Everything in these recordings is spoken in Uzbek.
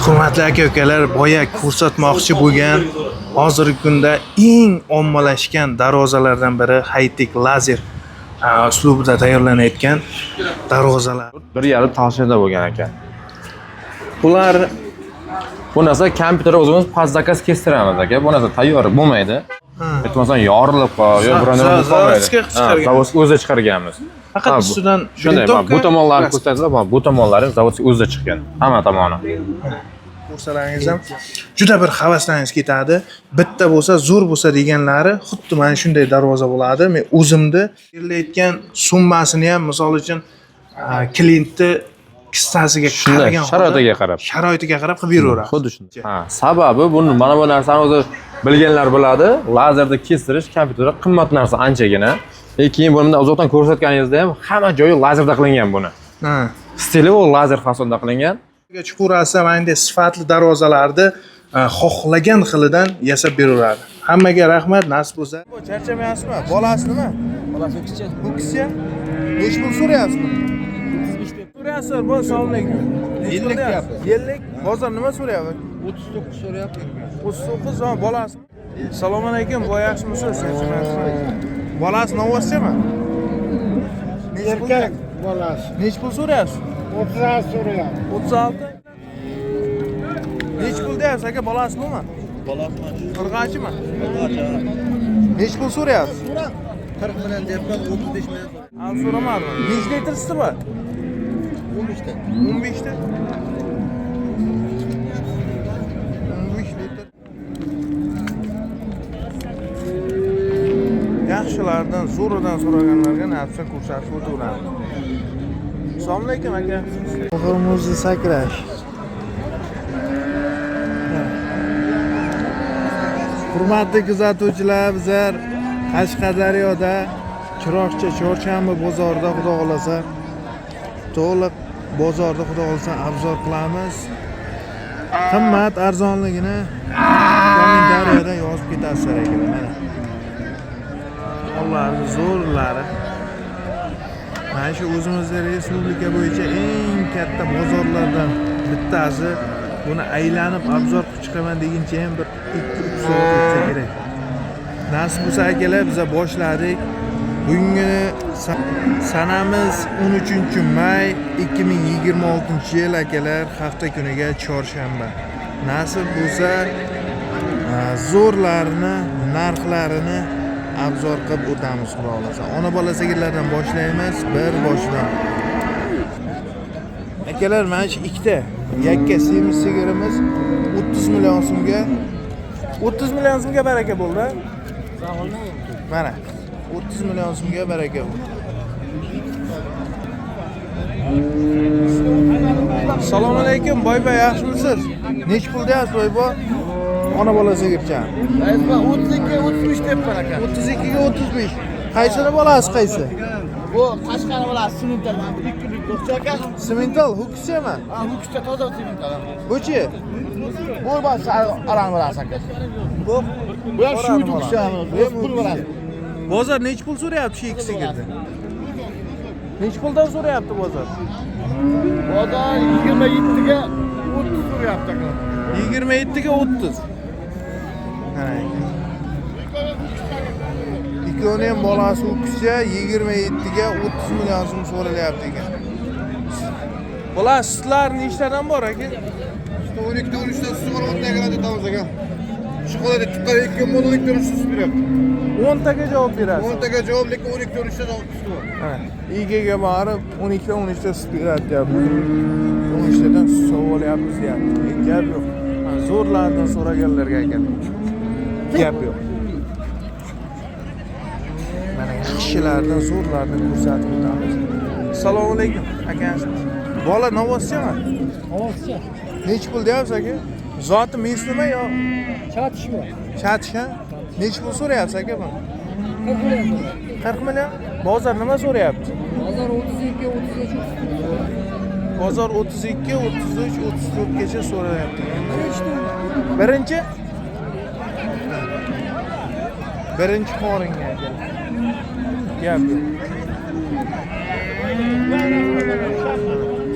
Hurmatli aka-ukalar, boya ko'rsatmoqchi bo'lgan hozirgi kunda eng ommalashgan darvozalardan biri high-tech lazer uslubida tayyorlanayotgan darvozalar. 1,5 tashida bo'lgan ekan. Bular bu narsa kompyuter o'zimiz past zakaz kestiramiz aka. Bu narsa tayyor bo'lmaydi. Aytmasam yorilib yo bironta qolmaydi. Zavodga o'zi chiqarganmiz. Faqat ustidan shunday, bu tomonlarni ko'rsatsalar, bu tomonlari zavodga o'zi chiqqan. Hamma tomoni. Ko'rsalaringiz ham juda bir havaslaringiz ketadi. Bitta bo'lsa, zo'r bo'lsa deganlari xuddi mana shunday darvoza bo'ladi. Men o'zimni berilayotgan summasini ham misol uchun klientni kissasiga qaragan sharoitiga qarab qilib beraveradi. Xuddi shunday. Sababi buni mana bu narsani o'zi bilganlar biladi. Lazerda kestirish kompyuterda qimmat narsa anchagina. Lekin buni uzoqdan ko'rsatganingizda ham hamma joyi lazerda qilingan buni. Stili u lazer fasonda qilingan. Chuqurasi mana sifatli darvozalarni xohlagan xilidan yasab beraveradi. Hammaga rahmat, nasib bo'lsa. Charchamayapsizmi? Bolasi nima? Bolasi kichik. Bu kishi nech pul so'rayapsizmi? 35 deb. So'rayapsiz, bu salomlayapti. 50 deyapti. 50. Bozor nima so'rayapti? 39 so'rayapti. 39 va bolasi. Assalomu alaykum, boy yaxshimisiz? Bolasi novoschimi? Erkak bolasi. Nech pul so'rayapsiz? 36 so'rayapti. 36. Nech pul deyapsiz aka, bolasi nima? Bolasimi? Qirg'achimi? Nech pul so'rayapsiz? 40 million deyapman, 35 million. Al so'ramadim. Nech litr bor? 15 ta. 15 ta. 15 litr. Yaxshilardan, zo'ridan so'raganlarga narsa ko'rsatib o'taveradi. Assalomu alaykum aka. Muhimmizni sakrash. Hurmatli kuzatuvchilar, bizlar Qashqadaryoda Chiroqchi chorshanba bozorida xudo xolasa to'liq bozorda xudo xolasa obzor qilamiz. Qimmat arzonligini kommentariyada yozib ketasizlar ekan. Mana Allohning zo'rlari. Mana shu o'zimizning respublika bo'yicha eng katta bozorlardan bittasi. Buni aylanib obzor qilib chiqaman deguncha ham bir 2-3 soat o'tsa kerak. Nasib bo'lsa akalar, biz boshladik. Bugungi sanamiz 13-may 2026-yil akalar, hafta kuniga chorshanba. Nasib bo'lsa zo'rlarini, narxlarini obzor qilib o'tamiz xudo xolasa. Ona bola sigirlardan boshlaymiz, bir boshdan. Akalar, mana shu ikkita yakka semiz sigirimiz 30 million so'mga. 30 million so'mga baraka bo'ldi. Mana 30 million so'mga baraka bo'ldi. Assalomu alaykum, boyboy, yaxshimisiz? Nech pul deyapsiz boyboy? Ona bola sigircha. Aytma 32 ga 35 deyapman aka. 32 ga 35. Qaysini bolasi qaysi? Bu Qashqar bolasi simental, mana bu 2 kunlik do'qchi aka. Simental ho'kizmi? Ha, ho'kizcha toza simental. Buchi? Bu bolasi aran bolasi aka. Bu ham shu ho'kizcha, bu pul bolasi. Bozor nech pul so'rayapti shu ikki sigirni? Nech puldan so'rayapti bozor? Bozor 27 ga 30 so'rayapti aka. 27 ga 30. Ikkoni ham bolasi o'qishcha 27 ga 30 million so'm so'ralyapti ekan. Bular sutlar nechtadan bor aka? 12 ta 13 ta suti bor, 10 ta keladi tamiz aka. Shu qo'lida chiqqan 2 monolikdan sut beryapti. 10 taga javob beradi. 10 taga javob, lekin 12 ta 13 ta suti bor. Ha, igiga borib 12 ta 13 ta sut beradi deyapti. 13 tadan sut olyapmiz deyapti. Gap yo'q. Zo'rlardan so'raganlarga ekan. Gap yo'q. Mana yaxshilardan zo'rlardan ko'rsatib o'tamiz. Assalomu alaykum aka. Bola novoschimi? Novoschcha. Nech pul deyapsiz aka? Zoti mesnimi yo? Chatishmi? Chatish ha? Nech pul so'rayapsiz aka buni? 40 million. Bozor nima so'rayapti? Bozor 32 ga 33. Bozor 32, 33, 34 gacha so'rayapti. Birinchi qoringa aka. Gap yo'q.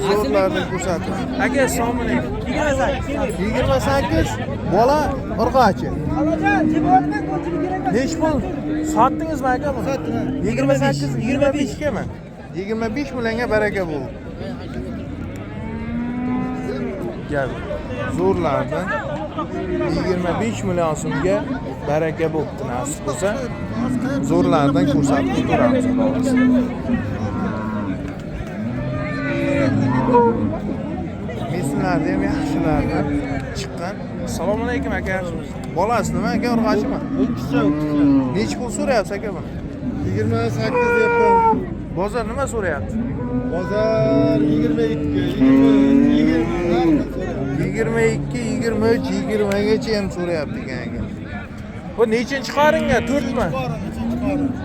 zo'rlarni ko'rsating. Aka, assalomu alaykum. 28. Bola urg'ochi. Nechi pul sotdingizmi aka buni? Sotdim. 28, 25 kami? 25 millionga baraka bo'ldi. Gel. Zo'rlardan 25 million so'mga baraka bo'pti nasib bo'lsa. Zo'rlardan ko'rsatib turamiz. Mesinlarni ham yaxshilardan chiqqan. Assalomu alaykum aka. Bolasi nima aka, urg'ochimi? Nechi pul so'rayapsiz aka buni? 28 deyapman. Bozor nima so'rayapti? Bozor 22, 22, 23, 20 gacha ham so'rayapti ekan aka. Bu nechinchi qoringa? 4 mi?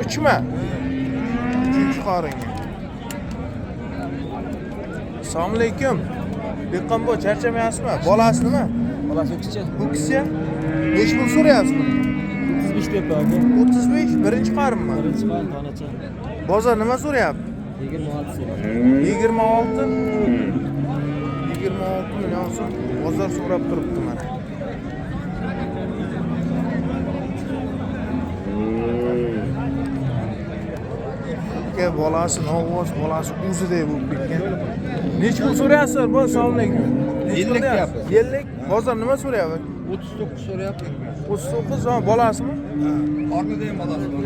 3 mi? 3-chi qoringa. Assalomu alaykum. Dehqon bo, charchamayapsizmi? Bolasi nima? Bolasi o'qishchi. Bu kishi nechi pul so'rayapsiz buni? 35 deb aka. 35, birinchi qorinmi? Birinchi qon tonacha. Bozor nima so'rayapti? 26 so'radi. 26. 26 million so'm bozor so'rab turibdi mana. Aka bolasi novoz, bolasi o'ziday bo'lib ketgan. Nechi pul so'rayapsiz? Bu assalomu alaykum. 50 deyapti. 50. Bozor nima so'rayapti? 39 so'rayapti. 39, ha, bolasimi? Qornida ham bolasi bor.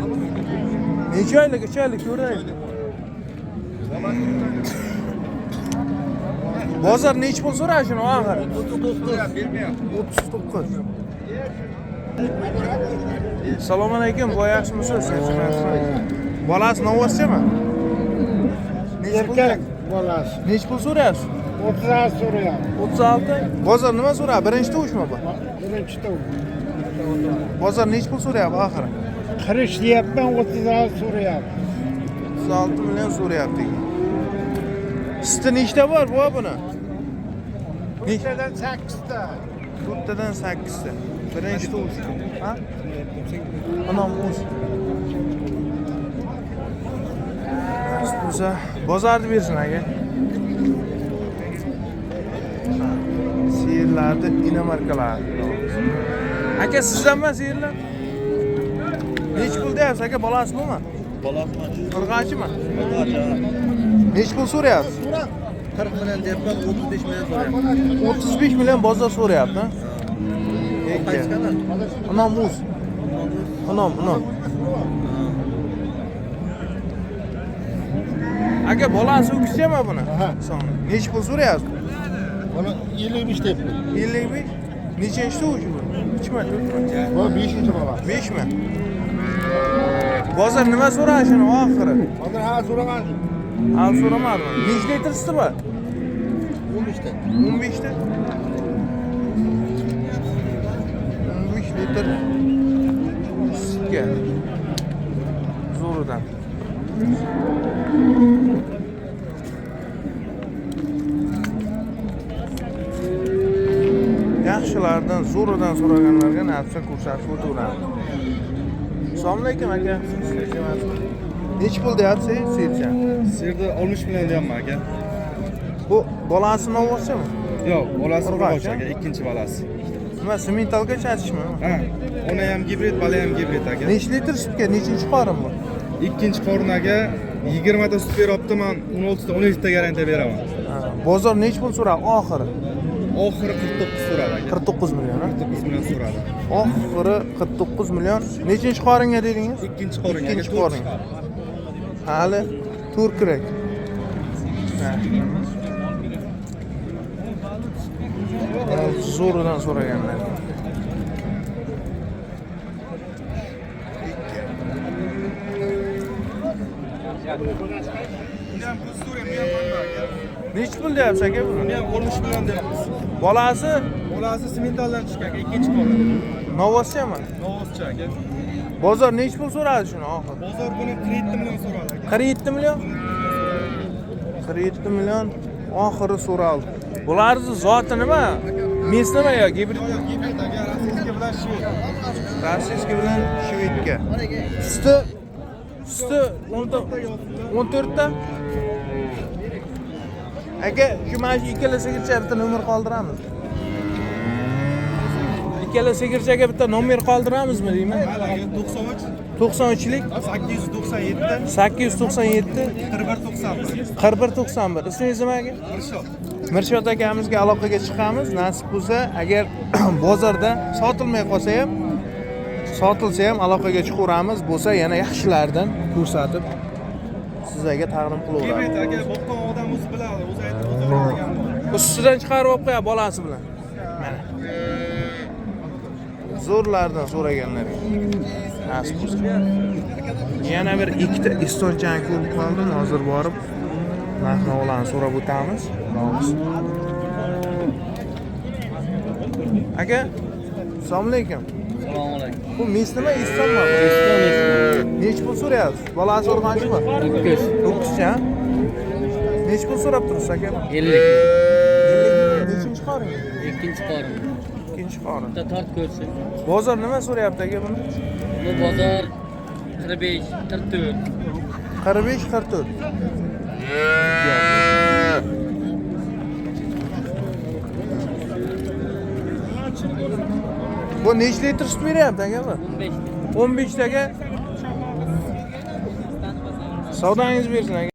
Necha oylik, necha oylik ko'raylik. Bozor nechi pul so'rayapti shuni oxiri? 39 bermayapti. 39. Assalomu alaykum, boy yaxshimisiz? Bolasi novvoschimi? Erkak bolasi. Nechi pul so'rayapsiz? 36 so'rayapti. 36. Bozor nima so'rayapti? Birinchi tovushmi bu? Birinchi to'p. Bozor nechi pul so'rayapti oxiri? Qirish deyapman, 36 so'rayapti. 36 million so'rayapti. Sizda nechta bor bu buni? Bittadan 8 ta. To'rttadan 8 ta. Birinchi tovush. Ha? Anam o'z. Bo'lsa, bozorni bersin aka. Siyirlarni inomarkalar. Aka sizdanmi siyirlar? Nechi pul deyapsiz aka, bolasi bormi? Bolasi Urg'ochimi? Nechi pul so'rayapsiz? 40 million deyapman, 35 million so'rayapti. 35 million bozor so'rayapti. Anam o'z. Anam. Aka bolasi o'qishchimi buni? Son. Nechi pul so'rayapsiz? Buni 55 deyapti. 55. Nechinchi tovush bu? 3mi, 4mi? Bu 5-chi bola. 5mi? Bozor nima so'radi shuni oxiri? Hozir ha so'ragan. Hali so'ramadim. Nechi litr suti bor? 15 ta. 15 ta. 15 litr sutga. Zo'ridan. Yaxshilardan, zo'ridan so'raganlarga narsa ko'rsatib o'tiraman. Assalomu alaykum aka. Nechi pul deyapsiz, sircha? Sirda 60 million deyapman aka. Bu bolasi novvoschimi? Yo'q, bolasi Urg'och, urg'och aka, ikkinchi bolasi. Nima, sementalga chachishmi? Ha, ona ham gibrid, bola ham gibrid aka. Nechi litr sutga, nechinchi qorin bu? Ikkinchi qo'rnaga 20 ta sut beryapti, men 16 ta, 17 ta garantiya beraman. Bozor nechi pul so'radi oxiri? Oxiri 49 so'radi aka. 49 million, ha? 49 million so'radi. Oxiri 49 million. Nechinchi qoringa dedingiz? Ikkinchi qo'rnaga. Ikkinchi qorin. Hali to'rt kerak. Zo'ridan so'raganlar. Nechi pul deyapsiz aka buni? Men 60 million deyapmiz. Bolasi Bolasi sementaldan tushgan aka, ikkinchi qo'rna. novvoschimi? Novoschi aka. Bozor nechi pul so'radi shuni oxir? Bozor buni 47 million so'radi aka. 47 million? 47 million oxiri so'raldi. Bularning zoti nima? Mes nima yo? Gibrid Gibrid aka, rossiyskiy bilan shved. rossiyskiy bilan shvedga. Suti 14 ta. Aka, shu mana shu ikkala sigirchaga bitta nomer qoldiramiz. Ikkala sigirchaga bitta nomer qoldiramizmi deyman? 93lik 897 897 4191 4191. Ismingiz nima aka? Mirshod akamizga aloqaga chiqamiz. Nasib bo'lsa, agar bozorda sotilmay qolsa ham, sotilsa ham aloqaga chiqaveramiz. Bo'lsa yana yaxshilardan ko'rsatib sizlarga taqdim qilaveramiz. Demak aka boqqan odam o'zi biladi, o'zi aytib o'tiradigan. Ustidan chiqarib olib qo'ya bolasi bilan. Mana. Zo'rlardan so'raganlarga. Nasib bo'lsa. Yana bir ikkita istonchani ko'rib qoldim. Hozir borib narx-navolarni so'rab o'tamiz. Aka, assalomu alaykum. Assalomu alaykum. Bu mis nima? Istonmi? Nech pul so'rayapsiz? Bolasi urg'anchimi? 9 cha. Nech pul so'rab turibsiz aka? 50. Nechinchi qorin? Ikkinchi qorin. Ikkinchi qorin. Bitta tort ko'rsin. Bozor nima so'rayapti aka buni? Bu bozor 45, 44. 45 44. Bu nech litr sut beryapti aka bu? 15. 15 taga. Savdangiz bersin aka.